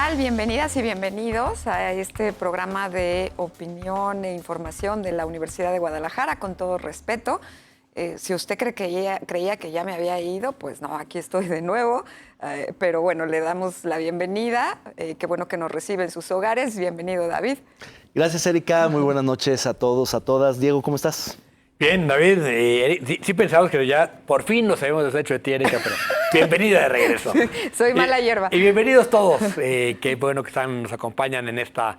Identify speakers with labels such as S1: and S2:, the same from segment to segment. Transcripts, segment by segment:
S1: tal? Bienvenidas y bienvenidos a este programa de opinión e información de la Universidad de Guadalajara, con todo respeto. Si usted creía que ya me había ido, pues no, aquí estoy de nuevo. Pero bueno, le damos la bienvenida. Qué bueno que nos recibe en sus hogares. Bienvenido, David.
S2: Gracias, Erika. Muy buenas noches a todos, a todas. Diego, ¿cómo estás?
S3: Bien, David. Sí pensamos que ya por fin nos habíamos deshecho de ti, Erika, pero bienvenida de regreso.
S1: Soy mala hierba.
S3: Y bienvenidos todos. Qué bueno que nos acompañan en esta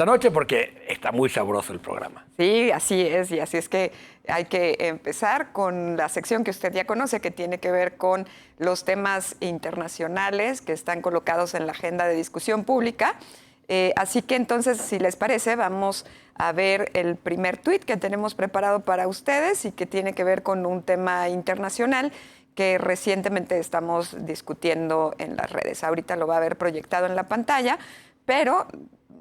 S3: noche porque está muy sabroso el programa.
S1: Sí, así es. Y así es que hay que empezar con la sección que usted ya conoce, que tiene que ver con los temas internacionales que están colocados en la agenda de discusión pública. Así que entonces, si les parece, vamos a ver el primer tuit que tenemos preparado para ustedes y que tiene que ver con un tema internacional que recientemente estamos discutiendo en las redes. Ahorita lo va a ver proyectado en la pantalla, pero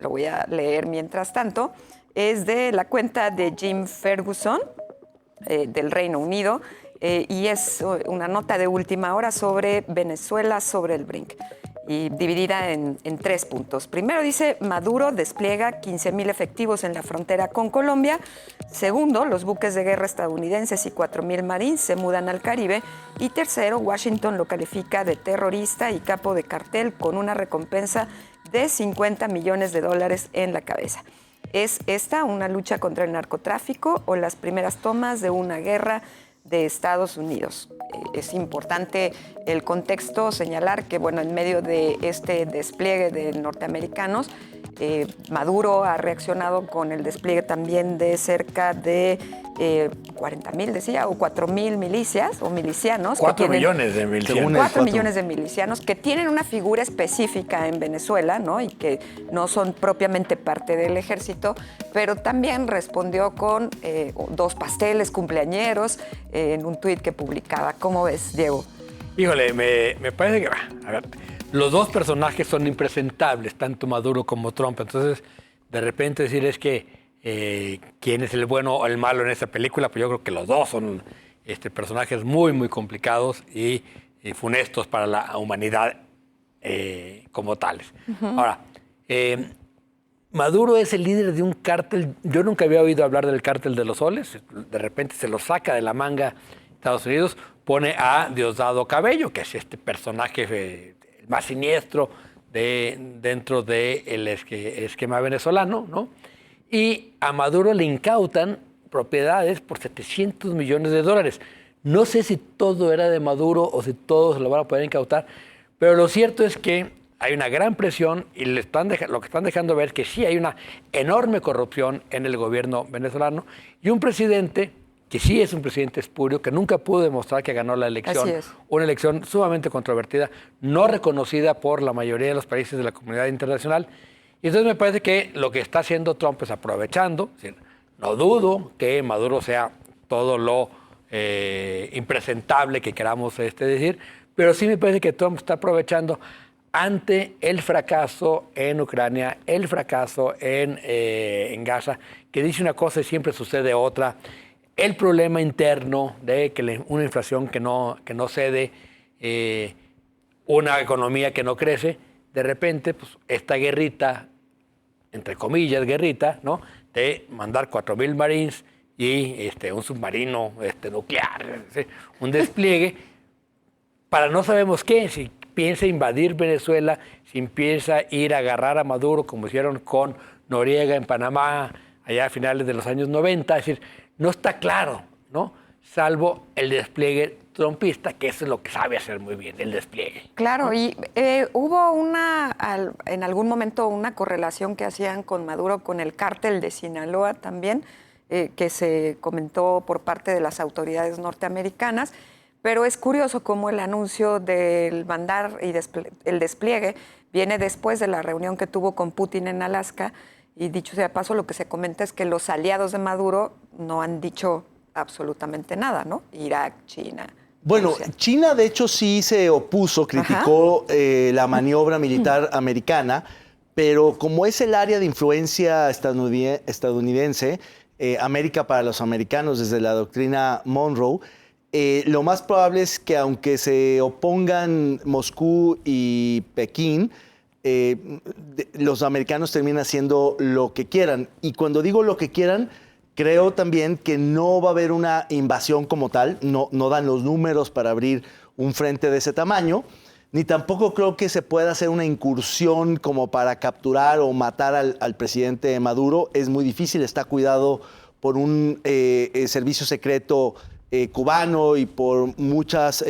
S1: lo voy a leer mientras tanto. Es de la cuenta de Jim Ferguson, del Reino Unido, y es una nota de última hora sobre Venezuela sobre el brink, y dividida en 3 puntos. Primero dice, Maduro despliega 15,000 efectivos en la frontera con Colombia. Segundo, los buques de guerra estadounidenses y 4,000 marines se mudan al Caribe. Y tercero, Washington lo califica de terrorista y capo de cartel con una recompensa de $50 millones en la cabeza. ¿Es esta una lucha contra el narcotráfico o las primeras tomas de una guerra de Estados Unidos? Es importante el contexto, señalar que, bueno, en medio de este despliegue de norteamericanos, Maduro ha reaccionado con el despliegue también de cerca de 40,000, decía, o 4,000 milicias o milicianos.
S3: 4 millones de milicianos.
S1: 4 millones de milicianos que tienen una figura específica en Venezuela, ¿no? Y que no son propiamente parte del ejército, pero también respondió con 2 pasteles cumpleañeros en un tuit que publicaba. ¿Cómo ves, Diego?
S3: Híjole, me parece que... A ver, los dos personajes son impresentables, tanto Maduro como Trump. Entonces, de repente decir es que quién es el bueno o el malo en esta película, pues yo creo que los dos son personajes muy, muy complicados y funestos para la humanidad como tales. Uh-huh. Ahora, Maduro es el líder de un cártel. Yo nunca había oído hablar del cártel de los soles. De repente se lo saca de la manga Estados Unidos, pone a Diosdado Cabello, que es este personaje más siniestro dentro del esquema venezolano, ¿no? Y a Maduro le incautan propiedades por $700 millones. No sé si todo era de Maduro o si todo se lo van a poder incautar, pero lo cierto es que hay una gran presión y lo que están dejando ver es que sí hay una enorme corrupción en el gobierno venezolano y un presidente que sí es un presidente espurio, que nunca pudo demostrar que ganó la elección. Así es. Una elección sumamente controvertida, no reconocida por la mayoría de los países de la comunidad internacional. Y entonces me parece que lo que está haciendo Trump es aprovechando. Es decir, no dudo que Maduro sea todo lo impresentable que queramos decir, pero sí me parece que Trump está aprovechando ante el fracaso en Ucrania, el fracaso en Gaza, que dice una cosa y siempre sucede otra. El problema interno de que una inflación que no cede, una economía que no crece, de repente, pues esta guerrita, entre comillas, guerrita, ¿no? De mandar 4,000 marines y un submarino nuclear, ¿sí? Un despliegue para no sabemos qué, si piensa invadir Venezuela, si piensa ir a agarrar a Maduro, como hicieron con Noriega en Panamá, allá a finales de los años 90, es decir, no está claro, ¿no? Salvo el despliegue trumpista, que eso es lo que sabe hacer muy bien, el despliegue.
S1: Claro, ¿no? Y hubo en algún momento una correlación que hacían con Maduro con el cártel de Sinaloa también, que se comentó por parte de las autoridades norteamericanas, pero es curioso cómo el anuncio del mandar y el despliegue viene después de la reunión que tuvo con Putin en Alaska. Y dicho sea de paso, lo que se comenta es que los aliados de Maduro no han dicho absolutamente nada, ¿no? Irak, China.
S2: Bueno,
S1: Rusia.
S2: China de hecho sí se opuso, criticó la maniobra militar americana, pero como es el área de influencia estadounidense, América para los americanos desde la doctrina Monroe, lo más probable es que aunque se opongan Moscú y Pekín, los americanos terminan haciendo lo que quieran. Y cuando digo lo que quieran, creo también que no va a haber una invasión como tal, no dan los números para abrir un frente de ese tamaño, ni tampoco creo que se pueda hacer una incursión como para capturar o matar al presidente Maduro. Es muy difícil, está cuidado por un servicio secreto cubano y por muchas,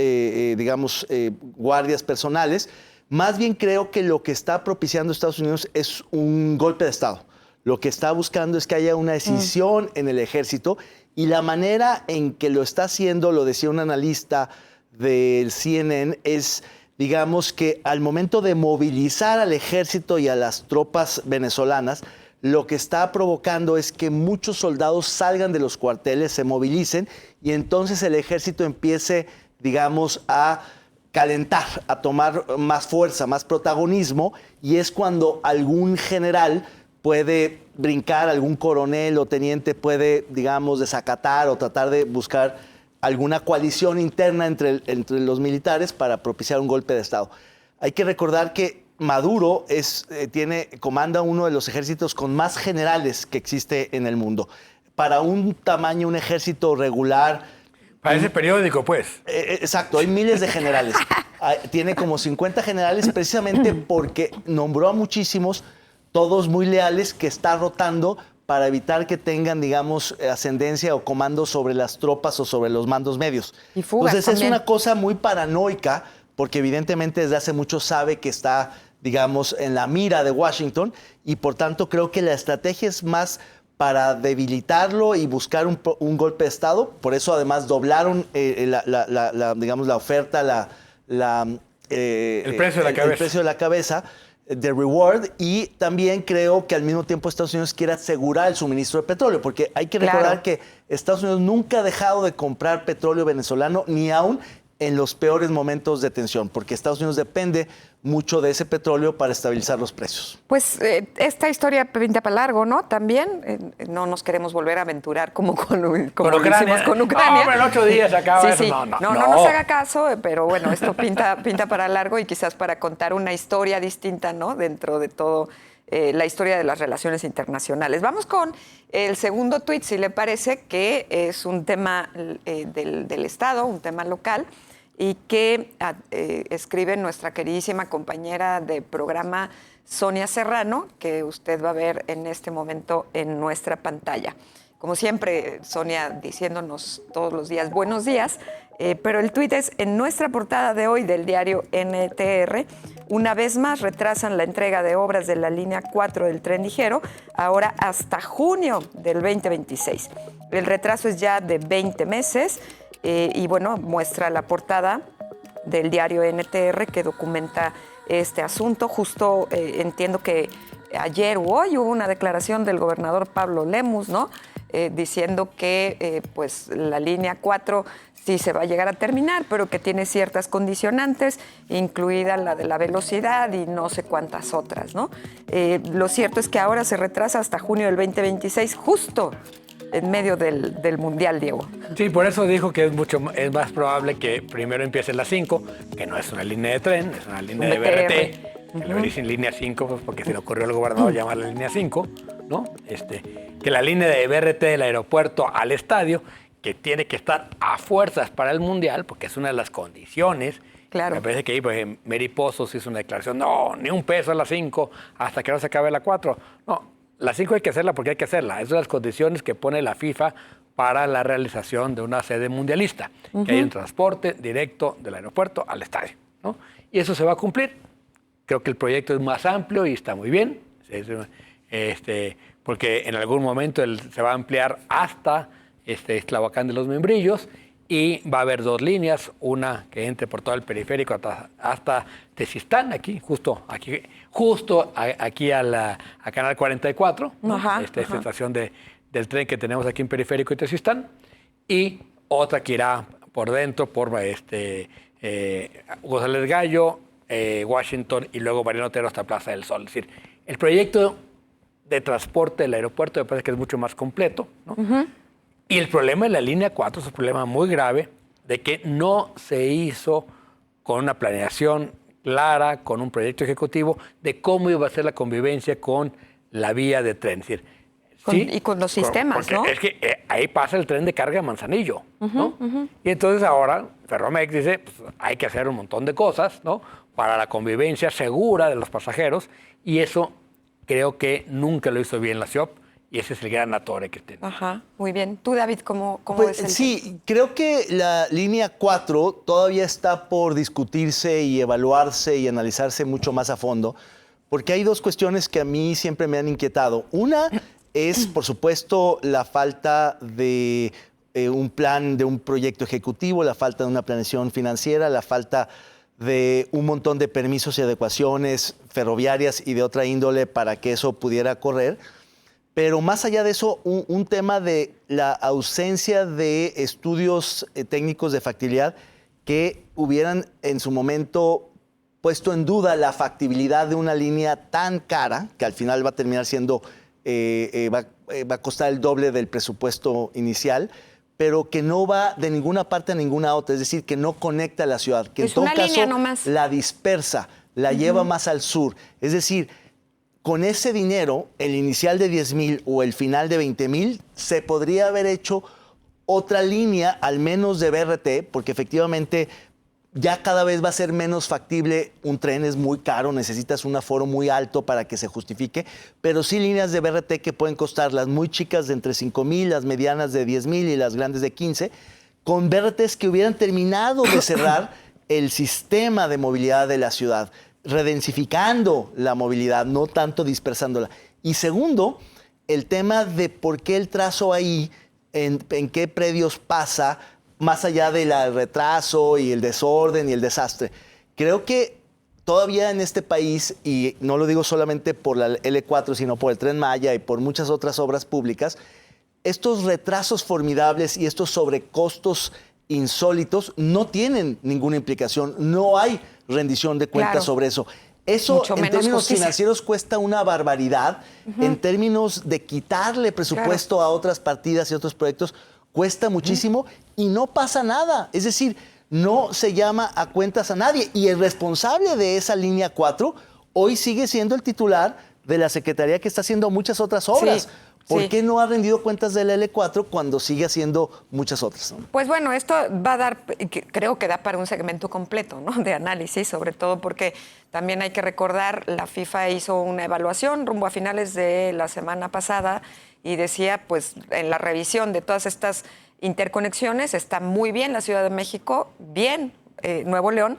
S2: guardias personales. Más bien creo que lo que está propiciando Estados Unidos es un golpe de Estado. Lo que está buscando es que haya una decisión en el ejército, y la manera en que lo está haciendo, lo decía un analista del CNN, es, digamos, que al momento de movilizar al ejército y a las tropas venezolanas, lo que está provocando es que muchos soldados salgan de los cuarteles, se movilicen, y entonces el ejército empiece, digamos, a calentar, a tomar más fuerza, más protagonismo, y es cuando algún general puede brincar, algún coronel o teniente puede, digamos, desacatar o tratar de buscar alguna coalición interna entre los militares para propiciar un golpe de Estado. Hay que recordar que Maduro comanda uno de los ejércitos con más generales que existe en el mundo. Para un ejército regular...
S3: Parece periódico, pues.
S2: Exacto, hay miles de generales. Tiene como 50 generales precisamente porque nombró a muchísimos, todos muy leales, que está rotando para evitar que tengan, digamos, ascendencia o comando sobre las tropas o sobre los mandos medios.
S1: Y fugas
S2: Entonces
S1: también.
S2: es una cosa muy paranoica, porque evidentemente desde hace mucho sabe que está, digamos, en la mira de Washington, y por tanto creo que la estrategia es más para debilitarlo y buscar un golpe de Estado. Por eso además doblaron la oferta,
S3: El precio de la cabeza.
S2: El precio de la cabeza de reward, y también creo que al mismo tiempo Estados Unidos quiere asegurar el suministro de petróleo, porque hay que recordar que Estados Unidos nunca ha dejado de comprar petróleo venezolano, ni aún en los peores momentos de tensión, porque Estados Unidos depende mucho de ese petróleo para estabilizar los precios.
S1: Pues esta historia pinta para largo, ¿no? También no nos queremos volver a aventurar como lo hicimos con Ucrania.
S3: No, en 8 días acaba eso.
S1: Sí.
S3: No
S1: nos haga caso, pero bueno, esto pinta para largo, y quizás para contar una historia distinta, ¿no? Dentro de todo la historia de las relaciones internacionales. Vamos con el segundo tuit, si le parece, que es un tema del Estado, un tema local, y que escribe nuestra queridísima compañera de programa, Sonia Serrano, que usted va a ver en este momento en nuestra pantalla. Como siempre, Sonia diciéndonos todos los días buenos días, pero el tuit es: en nuestra portada de hoy del diario NTR, una vez más retrasan la entrega de obras de la línea 4 del tren ligero, ahora hasta junio del 2026. El retraso es ya de 20 meses. Y bueno, muestra la portada del diario NTR que documenta este asunto. Justo entiendo que ayer o hoy hubo una declaración del gobernador Pablo Lemus, ¿no? Diciendo que pues la línea 4 sí se va a llegar a terminar, pero que tiene ciertas condicionantes, incluida la de la velocidad y no sé cuántas otras, ¿no? Lo cierto es que ahora se retrasa hasta junio del 2026, justo en medio del Mundial, Diego.
S3: Sí, por eso dijo que es más probable que primero empiece la 5, que no es una línea de tren, es una línea de BRT. Que le dicen línea 5 pues porque se le ocurrió al gobernador llamarla línea 5, ¿no? Que la línea de BRT del aeropuerto al estadio, que tiene que estar a fuerzas para el Mundial, porque es una de las condiciones.
S1: Claro.
S3: Me parece que ahí pues, Mary Pozos hizo una declaración: no, ni un peso a la 5 hasta que no se acabe la 4. No, la 5 hay que hacerla porque hay que hacerla. Esas son las condiciones que pone la FIFA para la realización de una sede mundialista, que hay un transporte directo del aeropuerto al estadio, ¿no? Y eso se va a cumplir. Creo que el proyecto es más amplio y está muy bien, porque en algún momento se va a ampliar hasta Tlahuacán de los Membrillos, y va a haber 2 líneas, una que entre por todo el periférico hasta Tezistán, justo aquí a Canal 44, ¿no? Esta estación del tren que tenemos aquí en Periférico y Tezistán, y otra que irá por dentro, por González Gallo, Washington, y luego Mariano Otero hasta Plaza del Sol. Es decir, el proyecto de transporte del aeropuerto me parece que es mucho más completo, ¿no? Y el problema de la línea 4 es un problema muy grave de que no se hizo con una planeación clara, con un proyecto ejecutivo de cómo iba a ser la convivencia con la vía de tren. Es decir,
S1: y con los sistemas, ¿no?
S3: Es que ahí pasa el tren de carga a Manzanillo, ¿no? Y entonces ahora Ferromex dice, pues, hay que hacer un montón de cosas, ¿no? Para la convivencia segura de los pasajeros, y eso creo que nunca lo hizo bien la CIOP, y ese es el gran atore que tiene.
S1: Ajá, muy bien. Tú, David, ¿cómo
S2: Pues,
S1: ves el
S2: sí, creo que la línea 4 todavía está por discutirse y evaluarse y analizarse mucho más a fondo, porque hay dos cuestiones que a mí siempre me han inquietado. Una es, por supuesto, la falta de un plan, de un proyecto ejecutivo, la falta de una planeación financiera, la falta de un montón de permisos y adecuaciones ferroviarias y de otra índole para que eso pudiera correr. Pero más allá de eso, un tema de la ausencia de estudios técnicos de factibilidad que hubieran en su momento puesto en duda la factibilidad de una línea tan cara, que al final va a terminar siendo, va a costar el doble del presupuesto inicial, pero que no va de ninguna parte a ninguna otra, es decir, que no conecta a la ciudad, que
S1: Es
S2: en todo
S1: una línea
S2: caso
S1: nomás.
S2: la dispersa, la lleva más al sur. Es decir, con ese dinero, el inicial de 10,000 o el final de 20,000, se podría haber hecho otra línea, al menos de BRT, porque efectivamente ya cada vez va a ser menos factible. Un tren es muy caro, necesitas un aforo muy alto para que se justifique, pero sí líneas de BRT que pueden costar, las muy chicas de entre 5,000, las medianas de 10,000 y las grandes de 15, con BRTs que hubieran terminado de cerrar el sistema de movilidad de la ciudad, redensificando la movilidad, no tanto dispersándola. Y segundo, el tema de por qué el trazo ahí, en qué predios pasa, más allá del retraso y el desorden y el desastre. Creo que todavía en este país, y no lo digo solamente por la L4, sino por el Tren Maya y por muchas otras obras públicas, estos retrasos formidables y estos sobrecostos insólitos no tienen ninguna implicación. No hay rendición de cuentas sobre eso. Eso
S1: Mucho
S2: en
S1: menos
S2: términos
S1: justicia.
S2: financieros cuesta una barbaridad. En términos de quitarle presupuesto a otras partidas y otros proyectos, cuesta muchísimo y no pasa nada. Es decir, no se llama a cuentas a nadie. Y el responsable de esa línea 4 hoy sigue siendo el titular de la Secretaría que está haciendo muchas otras obras.
S1: Sí.
S2: ¿Por qué no ha rendido cuentas del L4 cuando sigue haciendo muchas otras?
S1: Pues bueno, esto va a dar, creo que da para un segmento completo, ¿no? De análisis, sobre todo porque también hay que recordar, la FIFA hizo una evaluación rumbo a finales de la semana pasada y decía, pues en la revisión de todas estas interconexiones está muy bien la Ciudad de México, bien Nuevo León,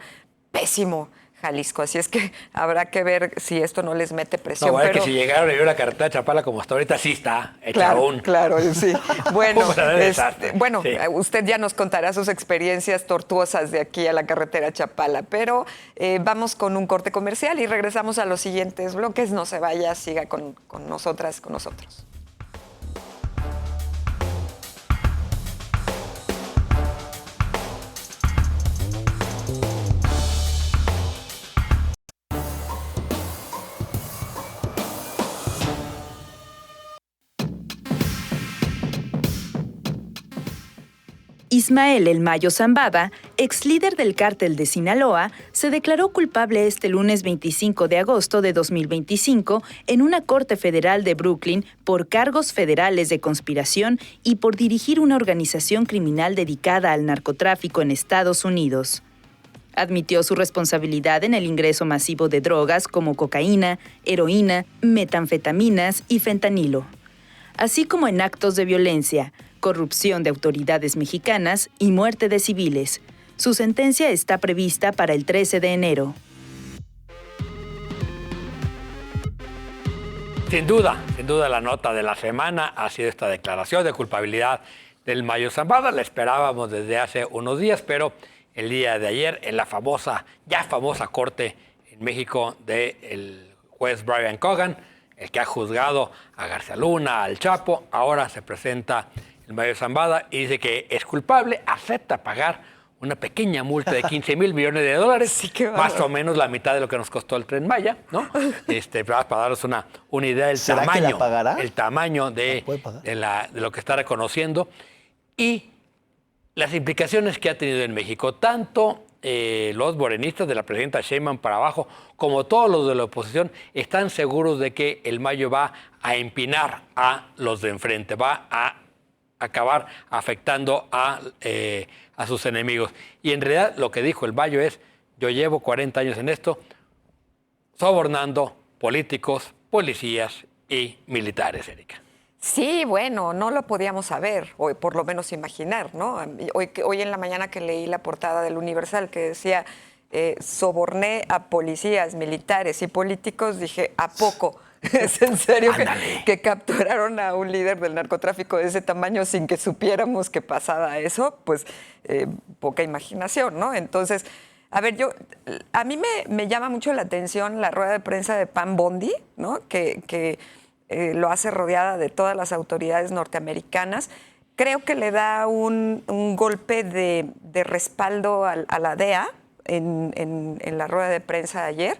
S1: pésimo Jalisco, así es que habrá que ver si esto no les mete presión.
S3: No,
S1: pero
S3: que si llegaron a vivir la carretera de Chapala como hasta ahorita, sí está hecha
S1: claro,
S3: aún.
S1: claro, sí. Bueno,
S3: Sí.
S1: Usted ya nos contará sus experiencias tortuosas de aquí a la carretera Chapala, pero vamos con un corte comercial y regresamos a los siguientes bloques. No se vaya, siga con nosotras, con nosotros.
S4: Ismael El Mayo Zambada, ex líder del cártel de Sinaloa, se declaró culpable este lunes 25 de agosto de 2025 en una corte federal de Brooklyn por cargos federales de conspiración y por dirigir una organización criminal dedicada al narcotráfico en Estados Unidos. Admitió su responsabilidad en el ingreso masivo de drogas como cocaína, heroína, metanfetaminas y fentanilo, así como en actos de violencia, corrupción de autoridades mexicanas y muerte de civiles. Su sentencia está prevista para el 13 de enero.
S3: Sin duda la nota de la semana ha sido esta declaración de culpabilidad del Mayo Zambada. La esperábamos desde hace unos días, pero el día de ayer en la ya famosa corte en México del juez Brian Cogan, el que ha juzgado a García Luna, al Chapo, ahora se presenta el Mayo Zambada y dice que es culpable, acepta pagar una pequeña multa de 15 mil millones de dólares,
S1: sí,
S3: más o menos la mitad de lo que nos costó el Tren Maya, ¿no? Para daros una idea del
S2: ¿Será
S3: tamaño,
S2: que la pagará?
S3: el tamaño de lo que está reconociendo y las implicaciones que ha tenido en México, tanto los morenistas de la presidenta Sheinbaum para abajo, como todos los de la oposición, están seguros de que el Mayo va a empinar a los de enfrente, va a acabar afectando a sus enemigos. Y en realidad lo que dijo el Mayo es, yo llevo 40 años en esto, sobornando políticos, policías y militares, Erika.
S1: Sí, bueno, no lo podíamos saber, o por lo menos imaginar, ¿no? Hoy en la mañana que leí la portada del Universal que decía, soborné a policías, militares y políticos, dije, ¿a poco? ¿Es en serio que capturaron a un líder del narcotráfico de ese tamaño sin que supiéramos que pasaba eso? Pues poca imaginación, ¿no? Entonces, a ver, a mí me llama mucho la atención la rueda de prensa de Pam Bondi, ¿no? Que lo hace rodeada de todas las autoridades norteamericanas. Creo que le da un golpe de respaldo a la DEA en la rueda de prensa de ayer.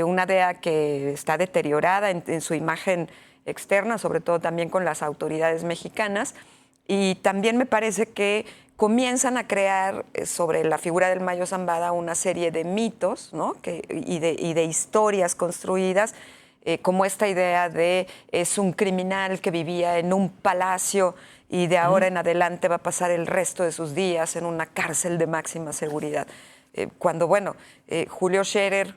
S1: Una DEA que está deteriorada en su imagen externa, sobre todo también con las autoridades mexicanas. Y también me parece que comienzan a crear sobre la figura del Mayo Zambada una serie de mitos, ¿no? y de historias construidas, como esta idea de es un criminal que vivía en un palacio y de ahora en adelante va a pasar el resto de sus días en una cárcel de máxima seguridad. Cuando, bueno, Julio Scherer,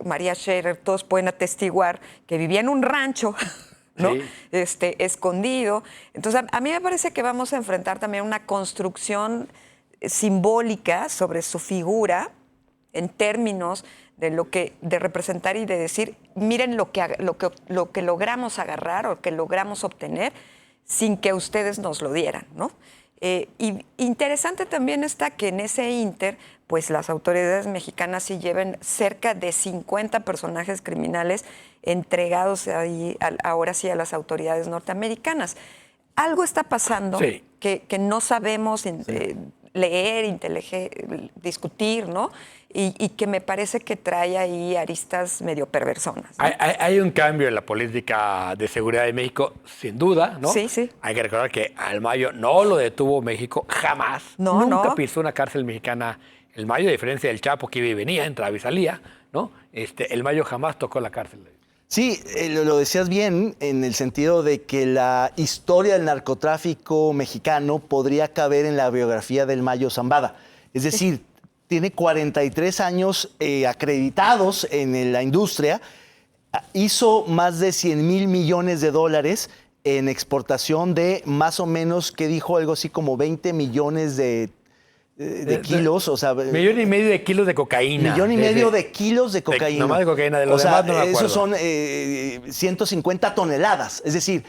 S1: María Scherer, todos pueden atestiguar que vivía en un rancho, ¿no? Sí. Escondido. Entonces, a mí me parece que vamos a enfrentar también una construcción simbólica sobre su figura en términos de representar y de decir, miren lo que logramos agarrar o que logramos obtener sin que ustedes nos lo dieran, ¿no? Y interesante también está que en ese ínter, pues las autoridades mexicanas sí lleven cerca de 50 personajes criminales entregados ahí, ahora sí a las autoridades norteamericanas. Algo está pasando que no sabemos leer, discutir, ¿no? Y que me parece que trae ahí aristas medio perversonas, ¿no?
S3: Hay un cambio en la política de seguridad de México, sin duda, ¿no?
S1: Sí, sí.
S3: Hay que recordar que al Mayo no lo detuvo México, jamás. Nunca pisó una cárcel mexicana el Mayo, a diferencia del Chapo que iba y venía, entraba y salía, ¿no? El Mayo jamás tocó la cárcel.
S2: Sí, lo decías bien en el sentido de que la historia del narcotráfico mexicano podría caber en la biografía del Mayo Zambada. Es decir, tiene 43 años acreditados en la industria, hizo más de 100,000 millones de dólares en exportación de más o menos, que dijo algo así como 20 millones de kilos, o sea...
S3: 1,5 millones de kilos de cocaína.
S2: 1,5 millones de kilos de cocaína.
S3: Nomás de cocaína, de lo demás no me acuerdo.
S2: Esos son 150 toneladas. Es decir,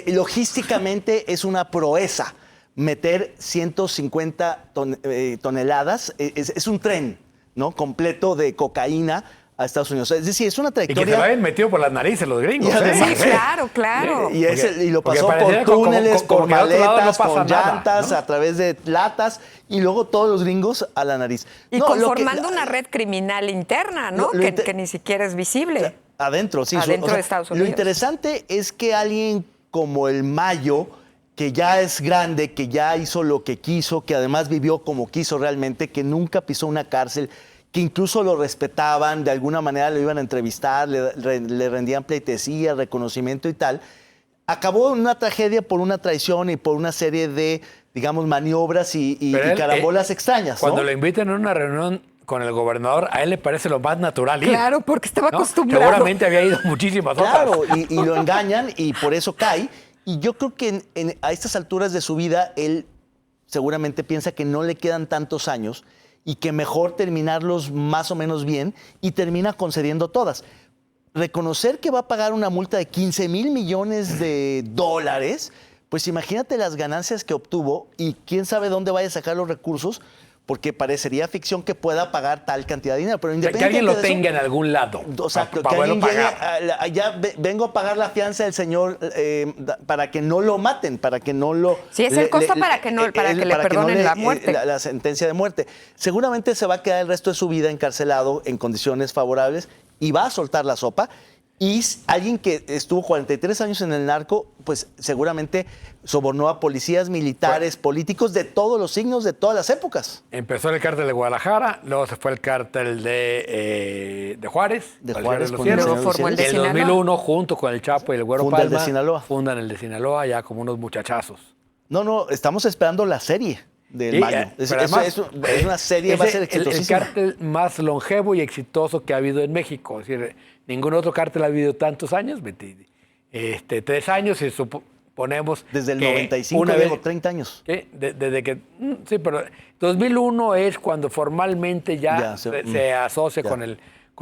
S2: logísticamente es una proeza meter 150 toneladas. Es un tren, ¿no? Completo de cocaína a Estados Unidos. Es decir, es una trayectoria...
S3: Y que se lo habían metido por las narices los gringos.
S1: Sí, claro.
S2: Y lo pasó por túneles, por maletas, con llantas, ¿no? A través de latas, y luego todos los gringos a la nariz.
S1: Y conformando una red criminal interna, ¿no? Que ni siquiera es visible.
S2: Adentro, sí.
S1: Adentro de Estados Unidos.
S2: Lo interesante es que alguien como el Mayo, que ya es grande, que ya hizo lo que quiso, que además vivió como quiso realmente, que nunca pisó una cárcel, que incluso lo respetaban, de alguna manera lo iban a entrevistar, le rendían pleitesía, reconocimiento y tal, acabó en una tragedia por una traición y por una serie de, digamos, maniobras y carambolas extrañas,
S3: Cuando
S2: ¿no?
S3: lo invitan a una reunión con el gobernador, a él le parece lo más natural ir.
S1: Claro, porque estaba acostumbrado.
S3: Seguramente había ido muchísimas otras.
S2: Claro, y lo engañan y por eso cae. Y yo creo que a estas alturas de su vida, él seguramente piensa que no le quedan tantos años y que mejor terminarlos más o menos bien, y termina concediendo todas. Reconocer que va a pagar una multa de 15,000 millones de dólares, pues imagínate las ganancias que obtuvo y quién sabe dónde vaya a sacar los recursos, porque parecería ficción que pueda pagar tal cantidad de dinero. Pero
S3: que alguien lo tenga en algún lado.
S2: O sea, que alguien llegue, vengo a pagar la fianza del señor para que no lo maten, para que no lo...
S1: Sí, es el costo para que le perdonen la muerte.
S2: La sentencia de muerte. Seguramente se va a quedar el resto de su vida encarcelado en condiciones favorables y va a soltar la sopa. Y alguien que estuvo 43 años en el narco, pues seguramente sobornó a policías, militares, políticos de todos los signos, de todas las épocas.
S3: Empezó el cártel de Guadalajara, luego se fue el cártel de Juárez.
S2: De
S3: con el
S2: Juárez,
S3: Señor
S2: con
S3: de
S2: el
S3: los
S2: Señor
S3: Cielos.
S1: Luego formó el de
S3: En el
S1: Sinaloa.
S3: 2001, junto con el Chapo y el Güero
S2: Funda el de
S3: Palma,
S2: Sinaloa.
S3: fundan el de Sinaloa ya como unos muchachazos.
S2: No, estamos esperando la serie del
S3: Sí,
S2: Mayo.
S3: pero además,
S2: Es una serie, va a ser
S3: el
S2: exitosísima.
S3: cártel más longevo y exitoso que ha habido en México. Es decir, ningún otro cártel ha habido tantos años. 3 años y suponemos
S2: Desde el
S3: que
S2: 95,
S3: una
S2: luego
S3: vez,
S2: 30 años.
S3: ¿qué? Desde que... Sí, pero 2001 es cuando formalmente ya se asocia
S2: ya.
S3: con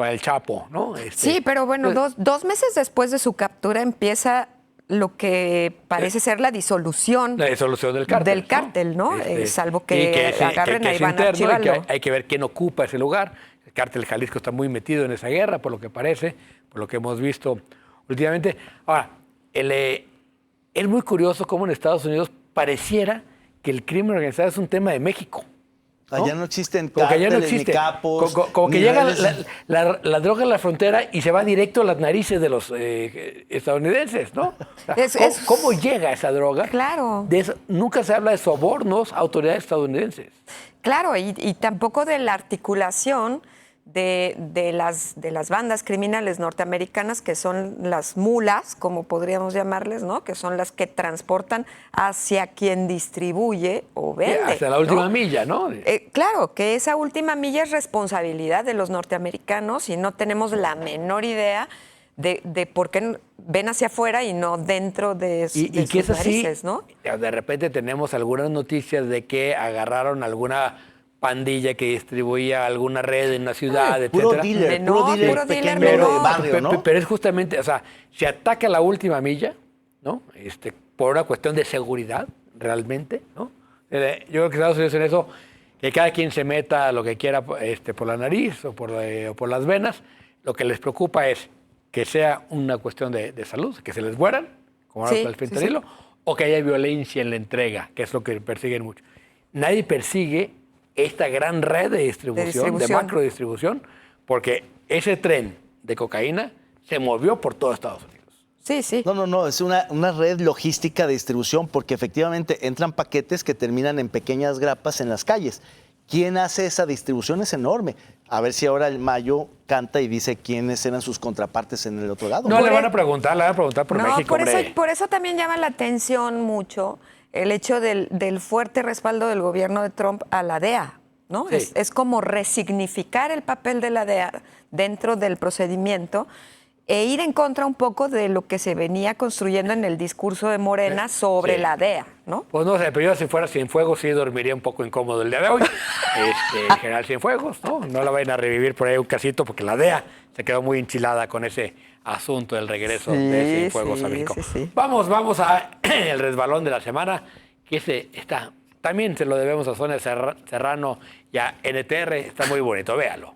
S3: el Chapo, ¿no?
S1: Sí, pero bueno, dos meses después de su captura empieza lo que parece ser la disolución
S3: La disolución del cártel.
S1: ¿no? Salvo
S3: y
S1: que agarren a
S3: es
S1: Iván
S3: interno y que
S1: Archívalo.
S3: hay que ver quién ocupa ese lugar. El cártel de Jalisco está muy metido en esa guerra, por lo que parece, por lo que hemos visto últimamente. Ahora, es muy curioso cómo en Estados Unidos pareciera que el crimen organizado es un tema de México. ¿no?
S2: Allá no existen
S3: Como que allá
S2: cárteles,
S3: no existe.
S2: ni capos.
S3: Como que
S2: ni
S3: llega
S2: redes.
S3: la droga a la frontera y se va directo a las narices de los estadounidenses, ¿no? O sea, ¿cómo llega esa droga?
S1: Claro.
S3: Nunca se habla de sobornos a autoridades estadounidenses.
S1: Claro, y tampoco de la articulación de las bandas criminales norteamericanas, que son las mulas, como podríamos llamarles, ¿no? Que son las que transportan hacia quien distribuye o vende.
S3: Hasta la última milla, ¿no?
S1: Claro, que esa última milla es responsabilidad de los norteamericanos y no tenemos la menor idea de por qué ven hacia afuera y no dentro de
S3: Y
S1: sus
S3: que es así,
S1: narices, ¿no?
S3: de repente tenemos algunas noticias de que agarraron alguna pandilla que distribuía alguna red en una ciudad,
S2: Puro
S3: etcétera.
S2: dealer,
S1: Menor,
S2: puro dealer
S1: puro dealer
S2: pequeño
S1: menor.
S2: de barrio, ¿no?
S3: Pero es justamente, o sea, se ataca la última milla, ¿no? Por una cuestión de seguridad, realmente, ¿no? Yo creo que Estados Unidos en eso, que cada quien se meta lo que quiera por la nariz o por las venas, lo que les preocupa es que sea una cuestión de salud, que se les mueran, como ahora
S1: Sí,
S3: con el fentanilo, o que haya violencia en la entrega, que es lo que persiguen mucho. Nadie persigue esta gran red de distribución, de macrodistribución, porque ese tren de cocaína se movió por todo Estados Unidos.
S1: Sí, sí.
S2: No, es una red logística de distribución porque efectivamente entran paquetes que terminan en pequeñas grapas en las calles. ¿Quién hace esa distribución? Es enorme. A ver si ahora el Mayo canta y dice quiénes eran sus contrapartes en el otro lado.
S3: No, le van a preguntar por México, hombre.
S1: Por eso también llama la atención mucho el hecho del fuerte respaldo del gobierno de Trump a la DEA, ¿no?
S3: Sí.
S1: Es como resignificar el papel de la DEA dentro del procedimiento e ir en contra un poco de lo que se venía construyendo en el discurso de Morena sobre
S3: Sí.
S1: la DEA, ¿no?
S3: Pues no sé, pero yo si fuera Cienfuegos sí dormiría un poco incómodo el día de hoy. General Cienfuegos, ¿no? No la vayan a revivir por ahí un casito porque la DEA se quedó muy enchilada con ese asunto del regreso de Cienfuegos a México.
S1: Sí.
S3: Vamos a el resbalón de la semana, que también se lo debemos a Sonia Serrano y a NTR, está muy bonito, véalo.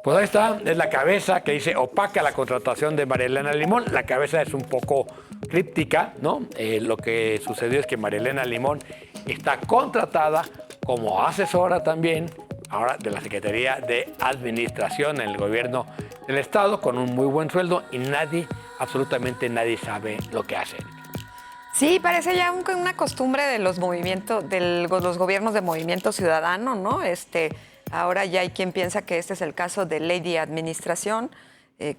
S3: Pues ahí está, es la cabeza que dice opaca la contratación de María Elena Limón. La cabeza es un poco críptica, ¿no? Lo que sucedió es que María Elena Limón está contratada como asesora también, ahora de la Secretaría de Administración en el gobierno del Estado, con un muy buen sueldo y absolutamente nadie sabe lo que hace.
S1: Sí, parece ya una costumbre de los movimientos, de los gobiernos de Movimiento Ciudadano, ¿no? Ahora ya hay quien piensa que este es el caso de Lady Administración,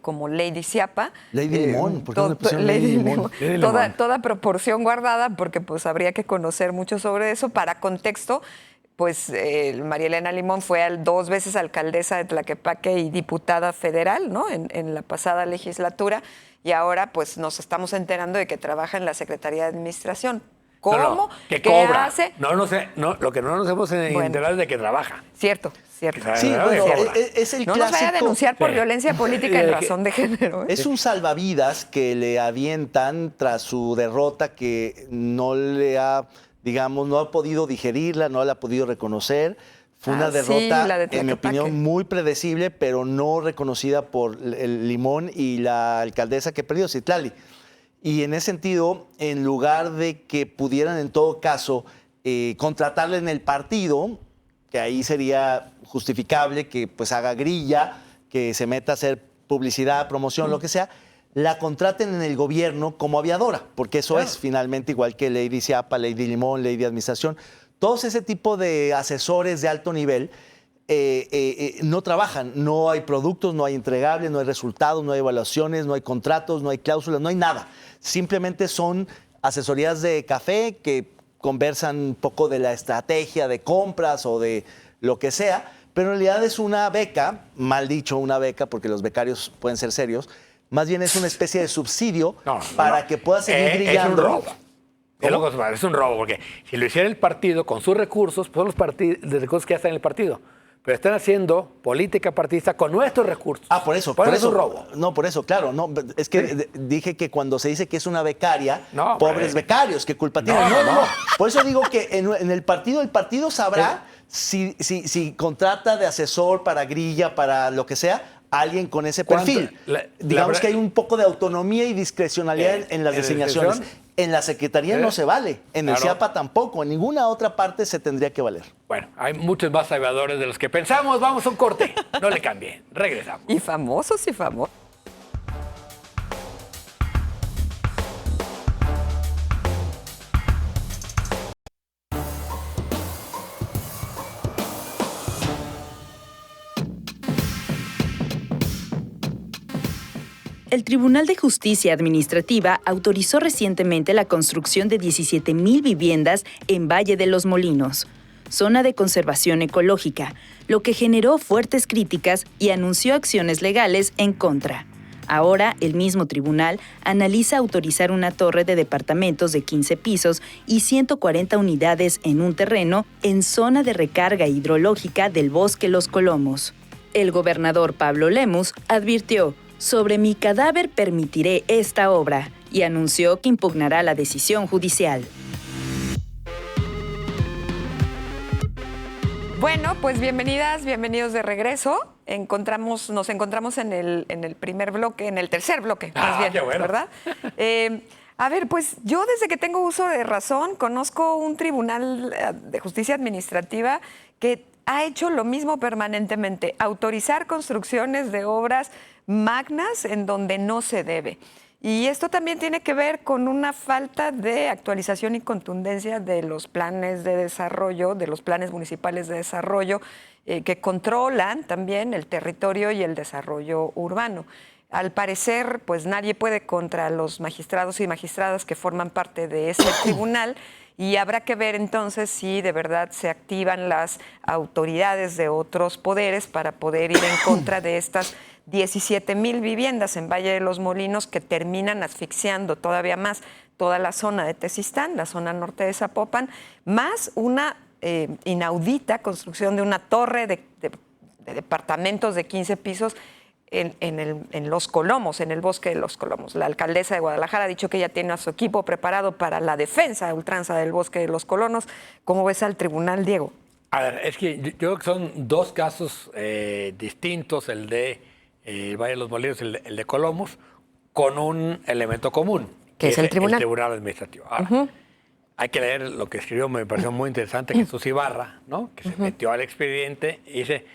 S1: como Lady Ciapa.
S2: Lady Limón, ¿por qué no le pusieron Lady Limón?
S3: Lady Limón.
S1: Toda proporción guardada, porque pues habría que conocer mucho sobre eso. Para contexto, pues María Elena Limón fue 2 veces alcaldesa de Tlaquepaque y diputada federal, ¿no? En la pasada legislatura, y ahora pues nos estamos enterando de que trabaja en la Secretaría de Administración. ¿Cómo?
S3: ¿Qué
S1: ¿Qué
S3: cobra?
S1: hace?
S3: No sé, lo que no nos hemos enterado es de que trabaja.
S1: Cierto.
S2: Sí,
S3: ¿verdad?
S2: bueno,
S3: Cobra.
S2: es el
S1: No nos vaya a
S2: clásico.
S1: denunciar por
S3: Sí.
S1: violencia política en razón de género.
S2: Es un salvavidas que le avientan tras su derrota que no le ha, digamos, no ha podido digerirla, no la ha podido reconocer. Fue una
S1: Sí,
S2: derrota,
S1: la de
S2: en mi
S1: Tlaquepaque.
S2: opinión, muy predecible, pero no reconocida por el Limón y la alcaldesa que perdió, Citlali. Y en ese sentido, en lugar de que pudieran en todo caso contratarle en el partido, que ahí sería justificable que pues haga grilla, que se meta a hacer publicidad, promoción, lo que sea, la contraten en el gobierno como aviadora, porque eso es finalmente igual que Lady Ciapa, Lady Limón, Lady Administración. Todos ese tipo de asesores de alto nivel no trabajan, no hay productos, no hay entregables, no hay resultados, no hay evaluaciones, no hay contratos, no hay cláusulas, no hay nada. Simplemente son asesorías de café que conversan un poco de la estrategia de compras o de lo que sea, pero en realidad es una beca, mal dicho una beca porque los becarios pueden ser serios, más bien es una especie de subsidio para que pueda seguir brillando.
S3: Es un robo. Es un robo, porque si lo hiciera el partido con sus recursos, pues son los recursos que ya están en el partido. Pero están haciendo política partidista con nuestros recursos.
S2: Por eso.
S3: Es un robo.
S2: No, por eso, claro. No, es que dije que cuando se dice que es una becaria, pobres becarios, ¿qué culpa tienen? No. Por eso digo que en el partido sabrá si contrata de asesor para grilla, para lo que sea, alguien con ese perfil. Digamos que hay un poco de autonomía y discrecionalidad en las designaciones. En la Secretaría no se vale, en el CIAPA tampoco, en ninguna otra parte se tendría que valer.
S3: Bueno, hay muchos más aviadores de los que pensamos. Vamos a un corte. No le cambie. Regresamos.
S1: Y famosos y famosos.
S4: El Tribunal de Justicia Administrativa autorizó recientemente la construcción de 17,000 viviendas en Valle de los Molinos, zona de conservación ecológica, lo que generó fuertes críticas y anunció acciones legales en contra. Ahora, el mismo tribunal analiza autorizar una torre de departamentos de 15 pisos y 140 unidades en un terreno en zona de recarga hidrológica del Bosque Los Colomos. El gobernador Pablo Lemus advirtió: "Sobre mi cadáver permitiré esta obra", y anunció que impugnará la decisión judicial.
S1: Bueno, pues bienvenidas, bienvenidos de regreso. Nos encontramos en el primer bloque, en el tercer bloque, más bien,
S3: qué bueno.
S1: ¿verdad? A ver, pues yo desde que tengo uso de razón conozco un tribunal de justicia administrativa que ha hecho lo mismo permanentemente, autorizar construcciones de obras magnas en donde no se debe. Y esto también tiene que ver con una falta de actualización y contundencia de los planes de desarrollo, de los planes municipales de desarrollo, que controlan también el territorio y el desarrollo urbano. Al parecer, pues nadie puede contra los magistrados y magistradas que forman parte de ese tribunal, y habrá que ver entonces si de verdad se activan las autoridades de otros poderes para poder ir en contra de estas 17,000 viviendas en Valle de los Molinos que terminan asfixiando todavía más toda la zona de Tezistán, la zona norte de Zapopan, más una inaudita construcción de una torre de departamentos de 15 pisos en Los Colomos, en el Bosque de Los Colomos. La alcaldesa de Guadalajara ha dicho que ella tiene a su equipo preparado para la defensa de ultranza del Bosque de Los Colomos. ¿Cómo ves al tribunal, Diego?
S3: A ver, es que yo creo que son dos casos distintos, el de el Valle de los Molinos, el de Colomos, con un elemento común,
S1: que es el tribunal.
S3: El tribunal administrativo. Ahora, hay que leer lo que escribió, me pareció muy interesante, Jesús Ibarra, ¿no? Que se metió al expediente y dice: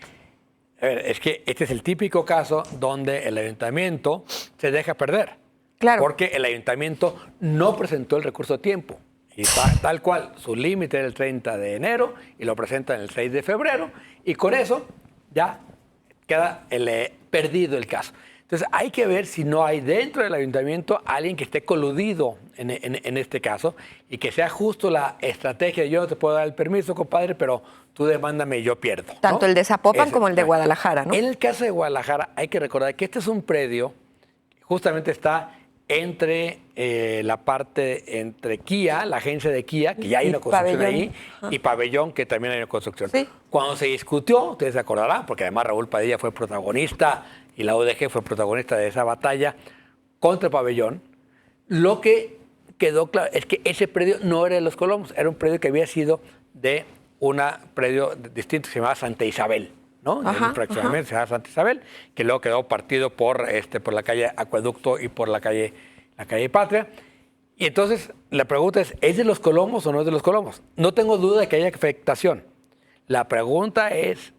S3: a ver, es que este es el típico caso donde el ayuntamiento se deja perder.
S1: Claro.
S3: Porque el ayuntamiento no presentó el recurso a tiempo. Y tal cual, su límite era el 30 de enero y lo presentan el 6 de febrero. Y con eso ya queda perdido el caso. Entonces hay que ver si no hay dentro del ayuntamiento alguien que esté coludido en este caso y que sea justo la estrategia de: yo no te puedo dar el permiso, compadre, pero tú demándame y yo pierdo, ¿no?
S1: Tanto el de Zapopan como el de Guadalajara, ¿no?
S3: En el caso de Guadalajara hay que recordar que este es un predio que justamente está entre la parte entre Kia, la agencia de Kia, que ya hay una construcción ahí, y Pabellón, que también hay una construcción. Sí. Cuando se discutió, ustedes se acordarán, porque además Raúl Padilla fue protagonista y la UDG fue protagonista de esa batalla contra Pabellón, lo que quedó claro es que ese predio no era de Los Colomos, era un predio que había sido de un predio distinto que se llamaba Santa Isabel, ¿no? En un fraccionamiento se llama Santa Isabel, que luego quedó partido por la calle Acueducto y por la calle Patria. Y entonces la pregunta es de Los Colomos o no es de Los Colomos? No tengo duda de que haya afectación. La pregunta es,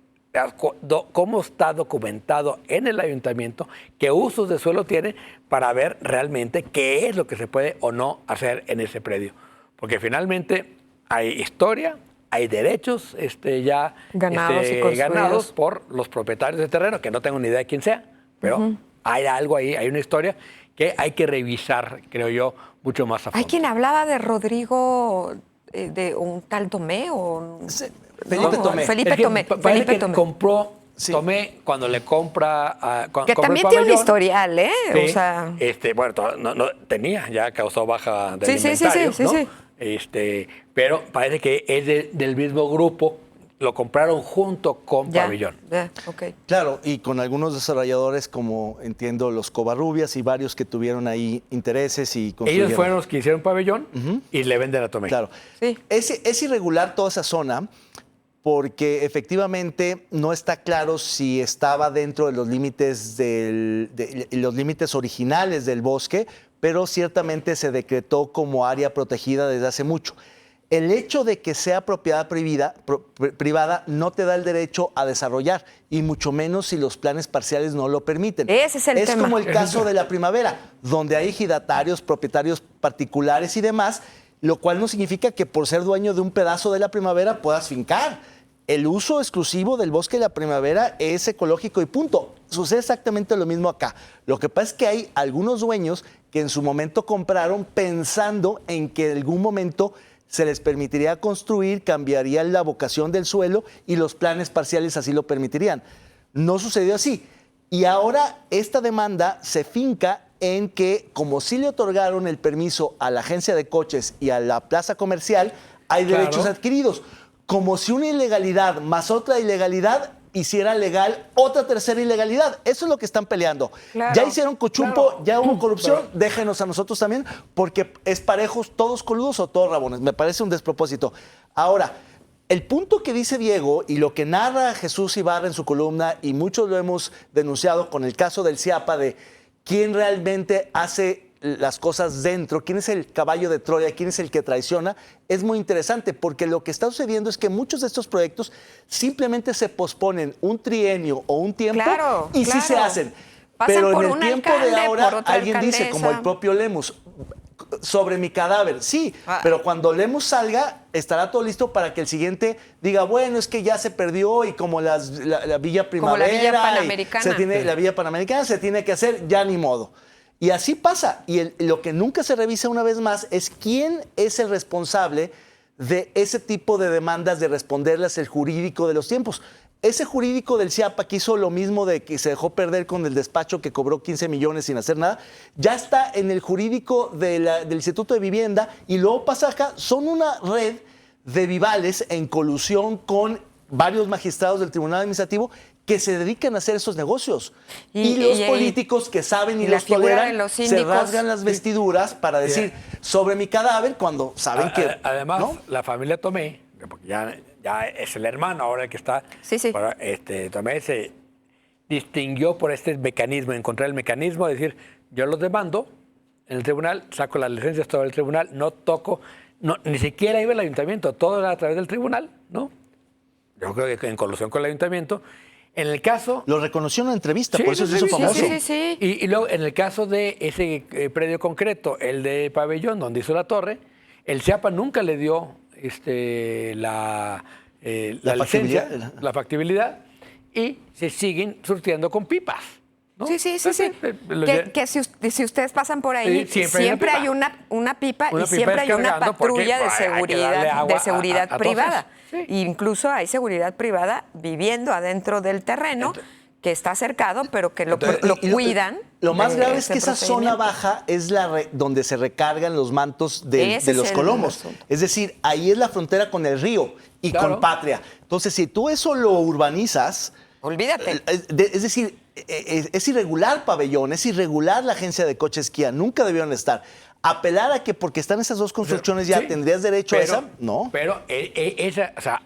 S3: ¿cómo está documentado en el ayuntamiento qué usos de suelo tiene para ver realmente qué es lo que se puede o no hacer en ese predio? Porque finalmente hay historia, hay derechos ya ganados por los propietarios de terreno, que no tengo ni idea de quién sea, pero hay algo ahí, hay una historia que hay que revisar, creo yo, mucho más a fondo.
S1: Hay quien hablaba de Rodrigo, de un tal Tomé o...
S2: Sí, Felipe Tomé.
S1: Felipe Tomé.
S3: Felipe
S1: Tomé.
S3: compró
S2: Sí.
S3: Tomé cuando le compra...
S1: Que también tiene un historial, ¿eh?
S3: Sí,
S1: O sea...
S3: bueno, tenía, ya causó baja de
S1: Sí,
S3: inventario,
S1: sí.
S3: ¿no? Pero parece que es del mismo grupo, lo compraron junto con Pabellón.
S1: Okay.
S2: Claro, y con algunos desarrolladores, como entiendo, los Covarrubias y varios que tuvieron ahí intereses y construyeron.
S3: Ellos fueron los que hicieron Pabellón y le venden a Tomé.
S2: Claro.
S1: Sí.
S2: Es irregular toda esa zona porque efectivamente no está claro si estaba dentro de los límites los límites originales del bosque, pero ciertamente se decretó como área protegida desde hace mucho. El hecho de que sea propiedad privada no te da el derecho a desarrollar, y mucho menos si los planes parciales no lo permiten.
S1: Ese es el tema.
S2: Es como el caso de la Primavera, donde hay ejidatarios, propietarios particulares y demás, lo cual no significa que por ser dueño de un pedazo de la Primavera puedas fincar. El uso exclusivo del bosque de la Primavera es ecológico y punto. Sucede exactamente lo mismo acá. Lo que pasa es que hay algunos dueños que en su momento compraron pensando en que en algún momento se les permitiría construir, cambiaría la vocación del suelo y los planes parciales así lo permitirían. No sucedió así. Y ahora esta demanda se finca en que, como sí le otorgaron el permiso a la agencia de coches y a la plaza comercial, hay derechos adquiridos. Como si una ilegalidad más otra ilegalidad hiciera legal otra tercera ilegalidad. Eso es lo que están peleando.
S1: Claro.
S2: Ya hicieron cochumpo, ya hubo corrupción, déjenos a nosotros también, porque es parejos, todos coludos o todos rabones. Me parece un despropósito. Ahora, el punto que dice Diego y lo que narra Jesús Ibarra en su columna, y muchos lo hemos denunciado con el caso del CIAPA, de quién realmente hace las cosas dentro, quién es el caballo de Troya, quién es el que traiciona, es muy interesante, porque lo que está sucediendo es que muchos de estos proyectos simplemente se posponen un trienio o un tiempo y sí se hacen.
S1: Pasan
S2: pero
S1: por
S2: en el
S1: un
S2: tiempo
S1: alcalde,
S2: de ahora,
S1: por otra
S2: alguien dice,
S1: alcaldesa.
S2: como el propio Lemus, sobre mi cadáver, sí, pero cuando Lemus salga, estará todo listo para que el siguiente diga, bueno, es que ya se perdió y como la Villa Primavera,
S1: como la Villa Panamericana.
S2: la Villa Panamericana se tiene que hacer, ya ni modo. Y así pasa. Y lo que nunca se revisa una vez más es quién es el responsable de ese tipo de demandas, de responderlas, el jurídico de los tiempos. Ese jurídico del CIAPA que hizo lo mismo de que se dejó perder con el despacho que cobró 15 millones sin hacer nada, ya está en el jurídico del Instituto de Vivienda, y luego pasa acá, son una red de vivales en colusión con varios magistrados del Tribunal Administrativo que se dedican a hacer esos negocios. Y los políticos que saben y los toleran se rasgan las vestiduras para decir sobre mi cadáver cuando saben que...
S3: Además,
S2: ¿no?
S3: la familia Tomé, porque ya es el hermano ahora el que está...
S1: Sí.
S3: Tomé se distinguió por este mecanismo, encontrar el mecanismo de decir, yo los demando en el tribunal, saco las licencias todo el tribunal, no toco, ni siquiera iba al ayuntamiento, todo era a través del tribunal, ¿no? Yo creo que en colusión con el ayuntamiento. En el caso...
S2: Lo reconoció en una entrevista,
S3: Sí,
S2: por eso se hizo famoso.
S1: Sí.
S3: Y luego, en el caso de ese predio concreto, el de Pabellón, donde hizo la torre, el CIAPA nunca le dio la licencia, la factibilidad, y se siguen surtiendo con pipas, ¿no?
S1: Sí. Que si ustedes pasan por ahí,
S3: Sí,
S1: siempre hay una pipa y siempre hay una patrulla de seguridad privada.
S3: Sí.
S1: Incluso hay seguridad privada viviendo adentro del terreno que está cercado, pero que lo cuidan.
S2: Lo más grave es que esa zona baja es donde se recargan los mantos de los colomos. Es decir, ahí es la frontera con el río y con Patria. Entonces, si tú eso lo urbanizas...
S1: Olvídate.
S2: Es decir, es irregular Pabellón, es irregular la agencia de coches Kia, nunca debieron estar. Apelar a que porque están esas dos construcciones ya tendrías derecho a esa, no.
S3: Pero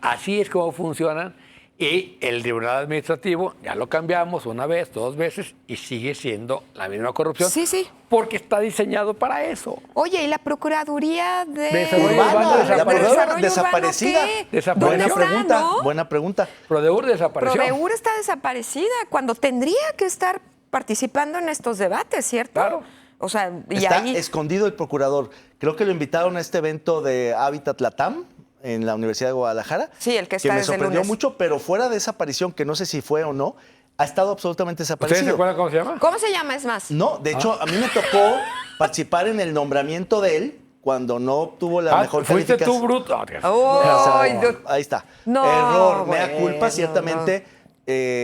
S3: así es como funcionan, Y el Tribunal Administrativo ya lo cambiamos una vez, 2 veces y sigue siendo la misma corrupción.
S1: Sí, sí.
S3: Porque está diseñado para eso.
S1: Oye, ¿y la Procuraduría de
S3: Desarrollo
S2: Urbano,
S3: Urbano
S2: la proveedora
S1: Desarrollo
S2: desaparecida.
S1: Urbano, ¿qué?
S3: Desapareció.
S1: ¿Dónde
S2: Buena
S1: está,
S2: pregunta,
S1: no?
S2: buena pregunta.
S3: Prodeur desapareció.
S1: Prodeur está desaparecida cuando tendría que estar participando en estos debates, ¿cierto?
S3: Claro.
S1: O sea, y
S2: Está
S1: ahí...
S2: escondido el procurador. Creo que lo invitaron a este evento de Hábitat Latam en la Universidad de Guadalajara.
S1: Sí, el que está
S2: me
S1: desde el
S2: sorprendió
S1: lunes.
S2: mucho, pero fuera de esa aparición, que no sé si fue o no, ha estado absolutamente
S3: ¿Ustedes
S2: desaparecido.
S3: se acuerdan cómo se llama?
S1: ¿Cómo se llama, es más?
S2: No, de hecho, a mí me tocó participar en el nombramiento de él cuando no obtuvo la mejor
S3: ¿fuiste tú,
S2: calificación.
S3: bruto?
S1: Ay, no.
S2: Ahí está.
S1: No,
S2: Error, mea
S1: bueno,
S2: culpa, ciertamente.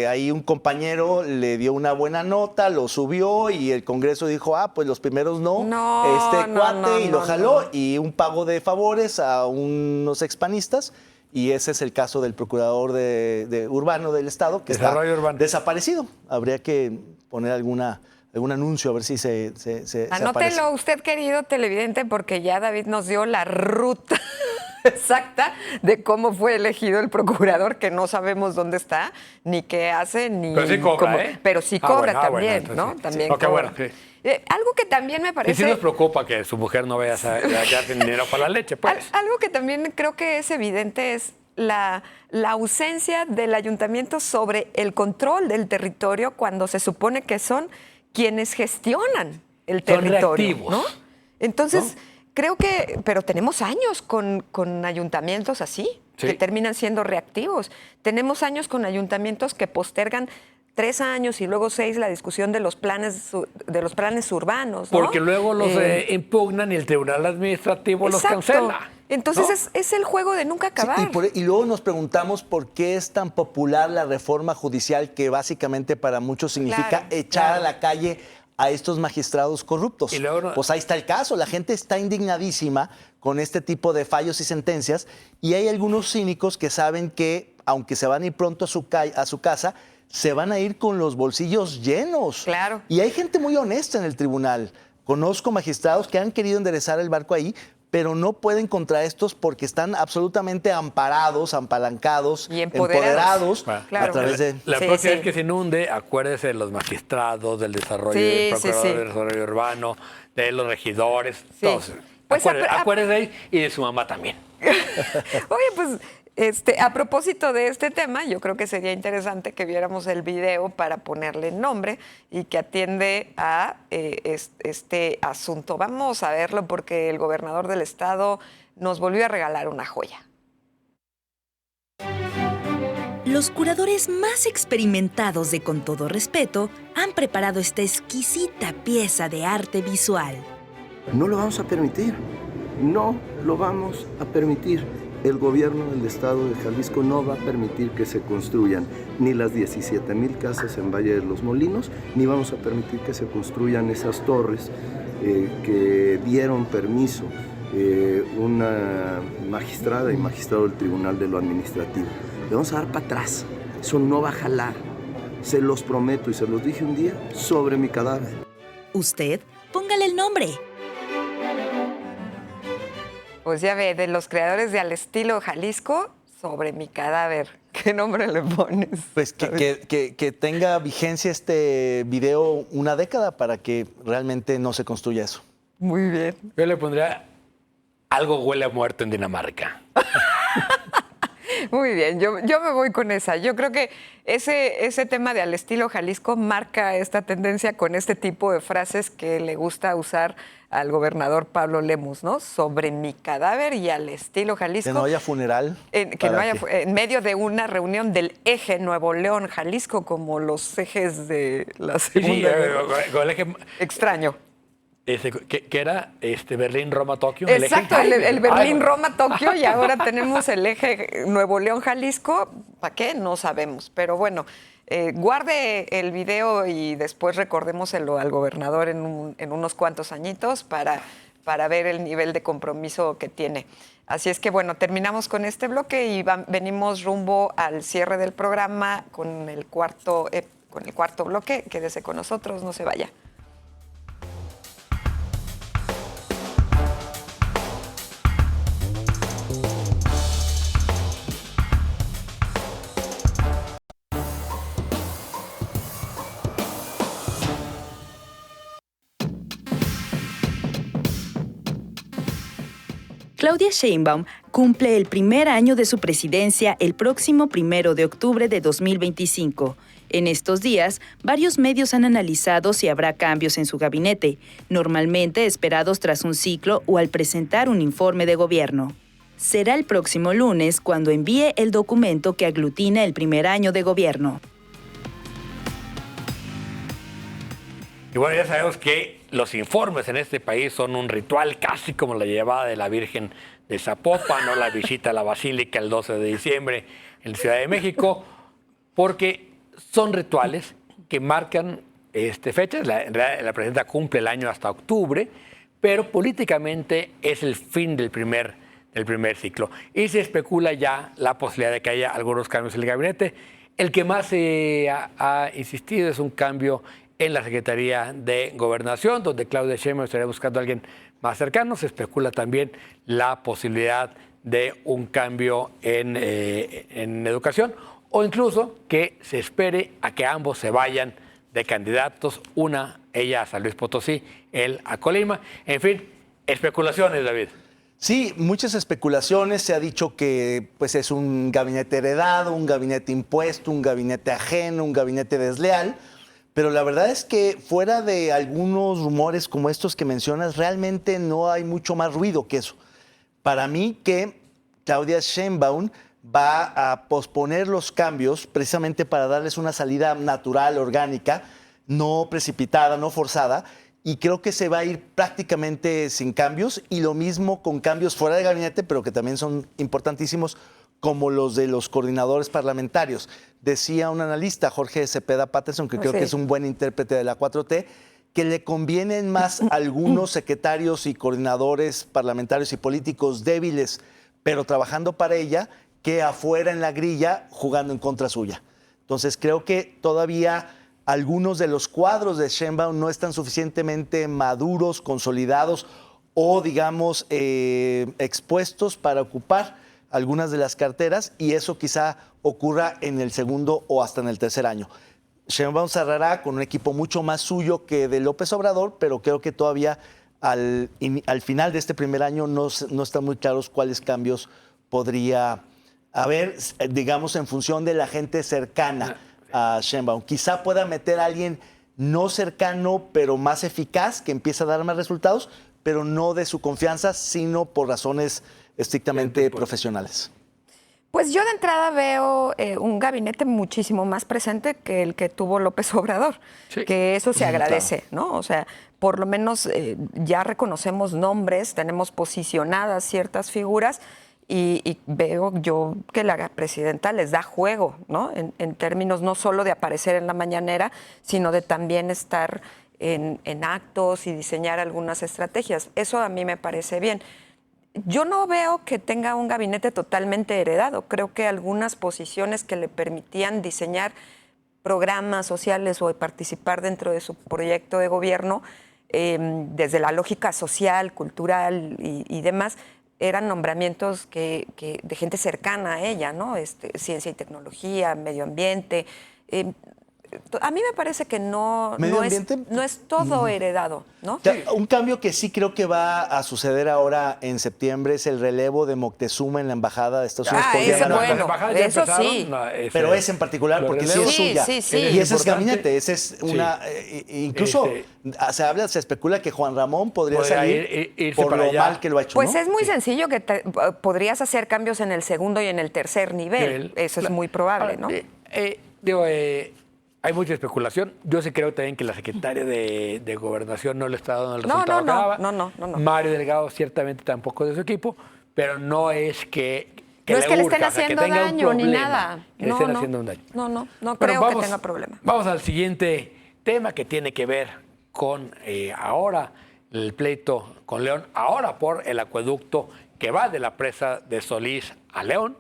S2: Ahí un compañero le dio una buena nota, lo subió y el Congreso dijo, pues los primeros no, cuate, y lo jaló, y un pago de favores a unos expanistas. Y ese es el caso del procurador de Urbano del Estado, que está
S3: Desarrollo Urbano.
S2: desaparecido. Habría que poner algún anuncio a ver si se aparece.
S1: Anótelo usted, querido televidente, porque ya David nos dio la ruta exacta de cómo fue elegido el procurador, que no sabemos dónde está, ni qué hace, ni
S3: Pero sí cobra,
S1: cómo,
S3: ¿eh?
S1: pero sí cobra
S3: bueno,
S1: también,
S3: entonces
S1: ¿no?
S3: sí.
S1: También
S3: Ok,
S1: cobra.
S3: bueno, sí.
S1: Algo que también me
S3: Y
S1: parece...
S3: sí nos preocupa que su mujer no vaya a quedarse dinero para la leche, pues.
S1: Algo que también creo que es evidente es la ausencia del ayuntamiento sobre el control del territorio cuando se supone que son quienes gestionan el territorio.
S3: reactivos,
S1: ¿no? Entonces,
S3: ¿no?
S1: creo que, pero tenemos años con ayuntamientos así,
S3: Sí.
S1: que terminan siendo reactivos. Tenemos años con ayuntamientos que postergan 3 años y luego 6 la discusión de los planes urbanos, ¿no?
S3: Porque luego los impugnan y el Tribunal Administrativo los
S1: exacto.
S3: cancela.
S1: Entonces es el juego de nunca acabar.
S2: Sí, y luego nos preguntamos por qué es tan popular la reforma judicial, que básicamente para muchos significa
S1: Claro,
S2: echar
S1: claro.
S2: a la calle a estos magistrados corruptos.
S3: Y luego
S2: pues ahí está el caso. La gente está indignadísima con este tipo de fallos y sentencias, y hay algunos cínicos que saben que, aunque se van a ir pronto a su casa, se van a ir con los bolsillos llenos.
S1: Claro.
S2: Y hay gente muy honesta en el tribunal. Conozco magistrados que han querido enderezar el barco ahí, pero no pueden contra estos porque están absolutamente amparados, apalancados,
S1: Y empoderados.
S2: a través de...
S3: La
S1: Sí,
S3: próxima
S1: sí.
S3: vez que se inunde, acuérdese de los magistrados, del desarrollo,
S1: Sí,
S3: del
S1: sí,
S3: procurador
S1: sí.
S3: del desarrollo urbano, de los regidores,
S1: Sí.
S3: todos.
S1: Pues,
S3: Acuérdese de ahí y de su mamá también.
S1: Oye, pues a propósito de este tema, yo creo que sería interesante que viéramos el video para ponerle nombre y que atiende a este asunto. Vamos a verlo porque el gobernador del estado nos volvió a regalar una joya.
S4: Los curadores más experimentados de Con Todo Respeto han preparado esta exquisita pieza de arte visual.
S5: No lo vamos a permitir, no lo vamos a permitir. El gobierno del estado de Jalisco no va a permitir que se construyan ni las 17,000 casas en Valle de los Molinos, ni vamos a permitir que se construyan esas torres que dieron permiso una magistrada y magistrado del Tribunal de lo Administrativo. Le vamos a dar para atrás, eso no va a jalar. Se los prometo y se los dije un día sobre mi cadáver.
S4: Usted, póngale el nombre.
S1: Pues ya ve, de los creadores de Al Estilo Jalisco, sobre mi cadáver. ¿Qué nombre le pones?
S2: Pues que tenga vigencia este video una década para que realmente no se construya eso.
S1: Muy bien.
S3: Yo le pondría algo huele a muerto en Dinamarca.
S1: Muy bien, yo me voy con esa. Yo creo que ese tema de Al Estilo Jalisco marca esta tendencia con este tipo de frases que le gusta usar al gobernador Pablo Lemus, ¿no? Sobre mi cadáver y al estilo Jalisco.
S2: Que no haya funeral.
S1: Que no haya, en medio de una reunión del eje Nuevo León, Jalisco, como los ejes de la Segunda Guerra.
S3: Con el eje...
S1: Extraño.
S3: Que era Berlín, Roma, Tokio.
S1: Exacto, el Berlín,
S3: Ay,
S1: Roma, Tokio, y ahora tenemos el eje Nuevo León, Jalisco. ¿Para qué? No sabemos. Pero bueno, guarde el video y después recordémoselo al gobernador en unos cuantos añitos para ver el nivel de compromiso que tiene. Así es que bueno, terminamos con este bloque y venimos rumbo al cierre del programa con el cuarto bloque. Quédese con nosotros, no se vaya.
S4: Claudia Sheinbaum cumple el primer año de su presidencia el próximo 1 de octubre de 2025. En estos días, varios medios han analizado si habrá cambios en su gabinete, normalmente esperados tras un ciclo o al presentar un informe de gobierno. Será el próximo lunes cuando envíe el documento que aglutina el primer año de gobierno.
S3: Y bueno, ya sabemos que los informes en este país son un ritual casi como la llevada de la Virgen de Zapopan o la visita a la Basílica el 12 de diciembre en Ciudad de México, porque son rituales que marcan fechas. En realidad, la presidenta cumple el año hasta octubre, pero políticamente es el fin del primer ciclo. Y se especula ya la posibilidad de que haya algunos cambios en el gabinete. El que más se ha insistido es un cambio en la Secretaría de Gobernación, donde Claudia Sheinbaum estaría buscando a alguien más cercano. Se especula también la posibilidad de un cambio en educación, o incluso que se espere a que ambos se vayan de candidatos, ella a San Luis Potosí, él a Colima. En fin, especulaciones, David.
S2: Sí, muchas especulaciones. Se ha dicho que pues, es un gabinete heredado, un gabinete impuesto, un gabinete ajeno, un gabinete desleal. Pero la verdad es que fuera de algunos rumores como estos que mencionas, realmente no hay mucho más ruido que eso. Para mí que Claudia Sheinbaum va a posponer los cambios precisamente para darles una salida natural, orgánica, no precipitada, no forzada, y creo que se va a ir prácticamente sin cambios, y lo mismo con cambios fuera del gabinete, pero que también son importantísimos, como los de los coordinadores parlamentarios. Decía un analista, Jorge Cepeda Patterson, que creo que es un buen intérprete de la 4T, que le convienen más algunos secretarios y coordinadores parlamentarios y políticos débiles, pero trabajando para ella, que afuera en la grilla jugando en contra suya. Entonces creo que todavía algunos de los cuadros de Sheinbaum no están suficientemente maduros, consolidados o, digamos, expuestos para ocupar algunas de las carteras, y eso quizá ocurra en el segundo o hasta en el tercer año. Sheinbaum cerrará con un equipo mucho más suyo que de López Obrador, pero creo que todavía al final de este primer año no están muy claros cuáles cambios podría haber, digamos, en función de la gente cercana a Sheinbaum. Quizá pueda meter a alguien no cercano, pero más eficaz, que empiece a dar más resultados, pero no de su confianza, sino por razones estrictamente profesionales.
S1: Pues yo de entrada veo un gabinete muchísimo más presente que el que tuvo López Obrador, que eso se agradece, ¿no? O sea, por lo menos ya reconocemos nombres, tenemos posicionadas ciertas figuras, y veo yo que la presidenta les da juego, ¿no? En términos no solo de aparecer en la mañanera, sino de también estar en actos y diseñar algunas estrategias. Eso a mí me parece bien. Yo no veo que tenga un gabinete totalmente heredado. Creo que algunas posiciones que le permitían diseñar programas sociales o participar dentro de su proyecto de gobierno, desde la lógica social, cultural y demás, eran nombramientos de gente cercana a ella, ¿no? Ciencia y tecnología, medio ambiente. A mí me parece que no es todo heredado, ¿no?
S2: Un cambio que sí creo que va a suceder ahora en septiembre es el relevo de Moctezuma en la embajada de Estados Unidos.
S1: Eso sí.
S2: Pero ese en particular, porque sí es suya.
S1: Sí.
S2: Y ese es gabinete, ese es una... incluso se especula que Juan Ramón podría salir por lo mal que lo ha hecho.
S1: Pues
S2: ¿no?
S1: es muy sencillo que podrías hacer cambios en el segundo y en el tercer nivel. Eso es muy probable, ¿no?
S3: Hay mucha especulación. Yo sí creo también que la secretaria de Gobernación no le está dando el resultado que daba.
S1: No.
S3: Mario Delgado ciertamente tampoco de su equipo, pero no es que
S1: no es que le estén
S3: urja,
S1: haciendo daño ni nada.
S3: Que le estén haciendo un daño.
S1: No creo que tenga problema.
S3: Vamos al siguiente tema que tiene que ver con ahora el pleito con León, ahora por el acueducto que va de la presa de Solís a León.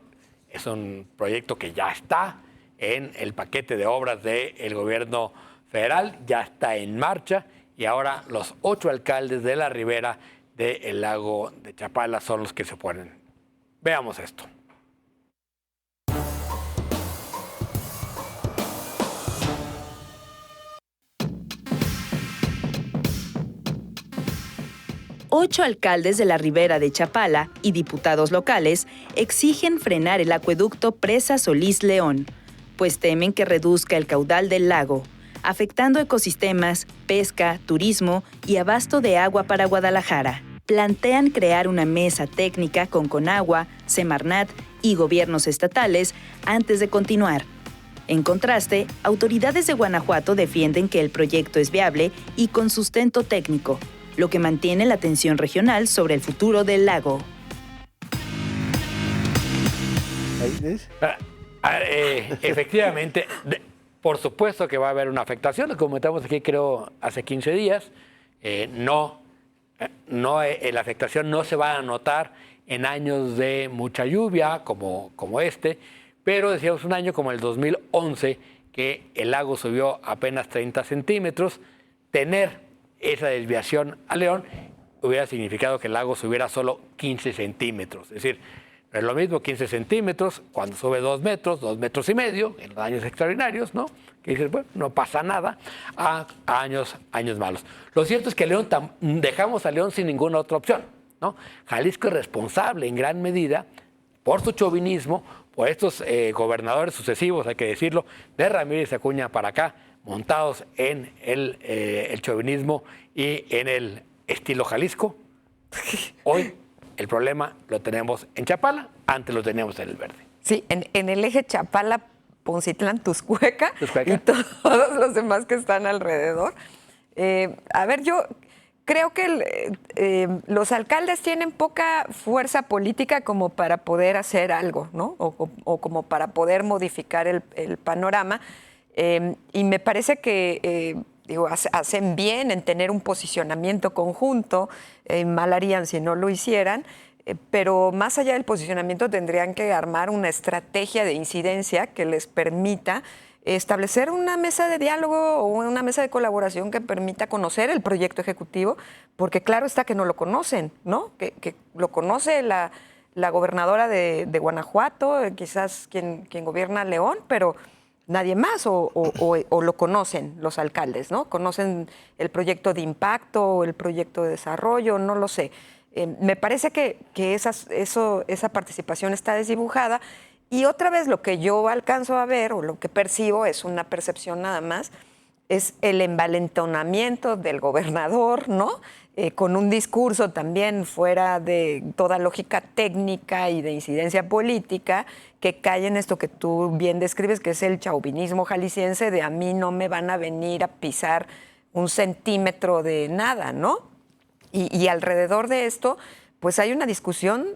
S3: Es un proyecto que ya está en el paquete de obras del gobierno federal, ya está en marcha, y ahora los 8 alcaldes de la ribera del lago de Chapala son los que se oponen. Veamos esto.
S4: 8 alcaldes de la Ribera de Chapala y diputados locales exigen frenar el acueducto Presa Solís León, pues temen que reduzca el caudal del lago, afectando ecosistemas, pesca, turismo y abasto de agua para Guadalajara. Plantean crear una mesa técnica con Conagua, Semarnat y gobiernos estatales antes de continuar. En contraste, autoridades de Guanajuato defienden que el proyecto es viable y con sustento técnico, lo que mantiene la tensión regional sobre el futuro del lago.
S3: Efectivamente, por supuesto que va a haber una afectación, lo comentamos aquí creo hace 15 días. La afectación no se va a notar en años de mucha lluvia como este, pero decíamos un año como el 2011 que el lago subió apenas 30 centímetros. Tener esa desviación a León hubiera significado que el lago subiera solo 15 centímetros. Es decir, no es lo mismo 15 centímetros cuando sube 2 metros, 2 metros y medio, en los años extraordinarios, ¿no? Que dices, bueno, no pasa nada, a años malos. Lo cierto es que León dejamos a León sin ninguna otra opción, ¿no? Jalisco es responsable en gran medida por su chauvinismo, por estos gobernadores sucesivos, hay que decirlo, de Ramírez Acuña para acá, montados en el chauvinismo y en el estilo Jalisco. Hoy el problema lo tenemos en Chapala, antes lo teníamos en el Verde.
S1: Sí, en el eje Chapala, Poncitlán, Tuxcueca y todos los demás que están alrededor. A ver, yo creo que los alcaldes tienen poca fuerza política como para poder hacer algo, ¿no? O como para poder modificar el panorama. Y me parece que hacen bien en tener un posicionamiento conjunto, mal harían si no lo hicieran, pero más allá del posicionamiento tendrían que armar una estrategia de incidencia que les permita establecer una mesa de diálogo o una mesa de colaboración que permita conocer el proyecto ejecutivo, porque claro está que no lo conocen, ¿no? Que lo conoce la gobernadora de Guanajuato, quizás quien gobierna León, pero nadie más, o lo conocen los alcaldes, ¿no? Conocen el proyecto de impacto, el proyecto de desarrollo, no lo sé. Me parece que esa participación está desdibujada. Y otra vez lo que yo alcanzo a ver, o lo que percibo, es una percepción nada más, es el envalentonamiento del gobernador, ¿no? Con un discurso también fuera de toda lógica técnica y de incidencia política, que cae en esto que tú bien describes, que es el chauvinismo jalisciense de a mí no me van a venir a pisar un centímetro de nada, ¿no? Y alrededor de esto, pues hay una discusión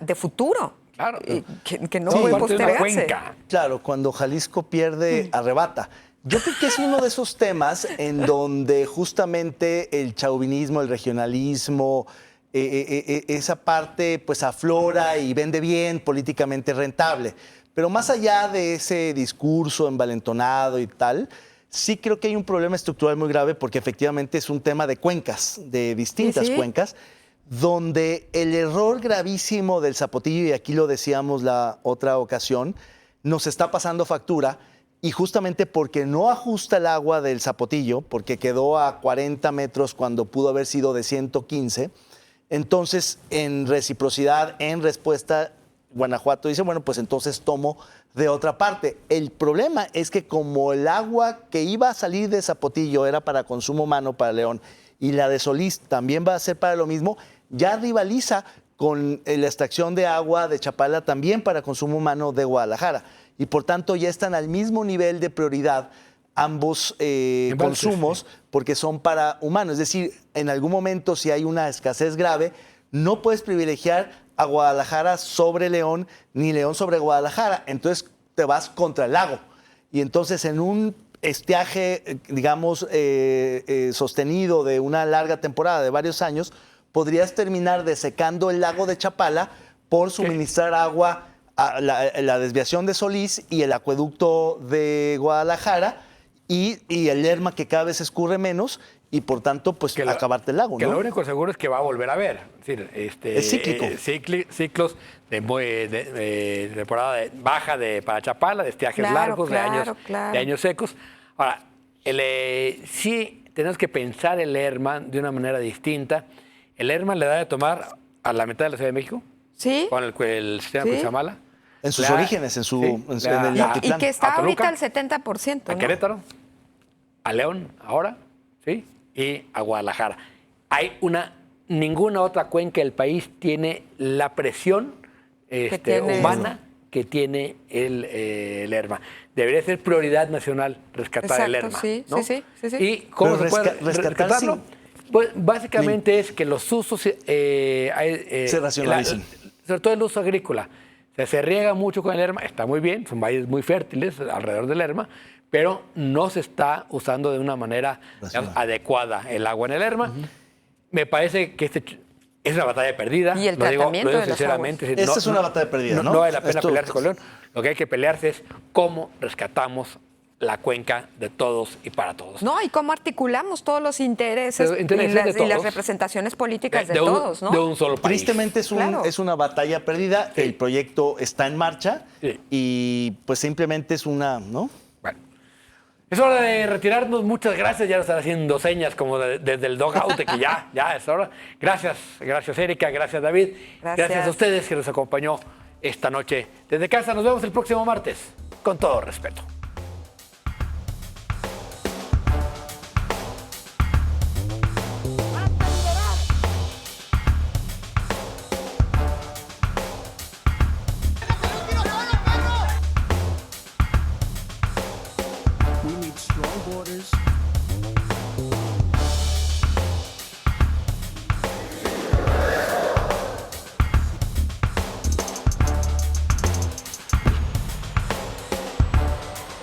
S1: de futuro.
S3: Claro.
S1: Que no puede postergarse.
S2: Claro, cuando Jalisco pierde, arrebata. Yo creo que es uno de esos temas en donde justamente el chauvinismo, el regionalismo, esa parte pues aflora y vende bien, políticamente rentable. Pero más allá de ese discurso envalentonado y tal, sí creo que hay un problema estructural muy grave porque efectivamente es un tema de cuencas, de distintas cuencas, donde el error gravísimo del Zapotillo, y aquí lo decíamos la otra ocasión, nos está pasando factura, y justamente porque no ajusta el agua del Zapotillo, porque quedó a 40 metros cuando pudo haber sido de 115, entonces en reciprocidad, en respuesta, Guanajuato dice, bueno, pues entonces tomo de otra parte. El problema es que como el agua que iba a salir de Zapotillo era para consumo humano para León, y la de Solís también va a ser para lo mismo, ya rivaliza con la extracción de agua de Chapala también para consumo humano de Guadalajara. Y por tanto ya están al mismo nivel de prioridad ambos consumos porque son para humanos. Es decir, en algún momento si hay una escasez grave, no puedes privilegiar a Guadalajara sobre León ni León sobre Guadalajara. Entonces te vas contra el lago. Y entonces en un estiaje, digamos, sostenido de una larga temporada de varios años, podrías terminar desecando el lago de Chapala por suministrar agua a la desviación de Solís y el acueducto de Guadalajara y el Lerma que cada vez escurre menos y por tanto pues acabarte el lago,
S3: que
S2: ¿no?
S3: lo único seguro es que va a volver a haber. Es decir,
S2: es cíclico.
S3: Ciclos de temporada baja para Chapala, de estiajes largos, de años secos. Ahora, sí tenemos que pensar el Lerma de una manera distinta El Lerma le da de tomar a la mitad de la Ciudad de México
S1: Sí.
S3: con el sistema
S1: Sí.
S3: Cutzamala.
S2: En sus
S3: Le da-
S2: orígenes, en
S3: sí, le da
S2: el
S1: Y
S2: altiplán.
S1: que está
S3: A Toluca,
S1: ahorita al 70%,
S3: a
S1: ¿no?
S3: Querétaro, a León ahora, ¿sí? Y a Guadalajara. Ninguna otra cuenca del país tiene la presión
S1: tiene
S3: humana que tiene el Lerma. Debería ser prioridad nacional rescatar el
S1: Exacto,
S3: Lerma.
S1: sí,
S3: ¿no?
S1: sí.
S3: ¿Y cómo
S2: Pero
S3: se puede
S2: rescatar
S3: rescatarlo?
S2: sin-
S3: Pues básicamente es que los usos se
S2: racionalicen.
S3: sobre todo el uso agrícola. O sea, se riega mucho con el Lerma, está muy bien, son valles muy fértiles alrededor del Lerma, pero no se está usando de una manera digamos, adecuada el agua en el Lerma. Me parece que es una batalla perdida.
S1: Y el
S3: lo digo
S1: tratamiento de las
S3: sinceramente.
S1: aguas.
S3: Es decir,
S2: Esta es una batalla perdida, ¿no?
S3: No vale la pena
S2: Esto-
S3: pelearse con León. Lo que hay que pelearse es cómo rescatamos la cuenca de todos y para todos.
S1: No, y cómo articulamos todos los intereses,
S3: Los intereses
S1: y, las,
S3: de
S1: y las
S3: todos.
S1: representaciones políticas de,
S3: de un,
S1: todos, ¿no?
S3: de un solo país.
S2: Tristemente
S1: Claro.
S2: es una batalla perdida, el proyecto está en marcha
S3: Sí.
S2: y pues simplemente es una, ¿no?
S3: Bueno, es hora de retirarnos. Muchas gracias. Ya nos están haciendo señas como desde el dogout de que ya es hora. Gracias Erika, gracias David.
S1: Gracias.
S3: A ustedes que nos acompañó esta noche desde casa. Nos vemos el próximo martes. Con todo respeto.
S6: We need strong borders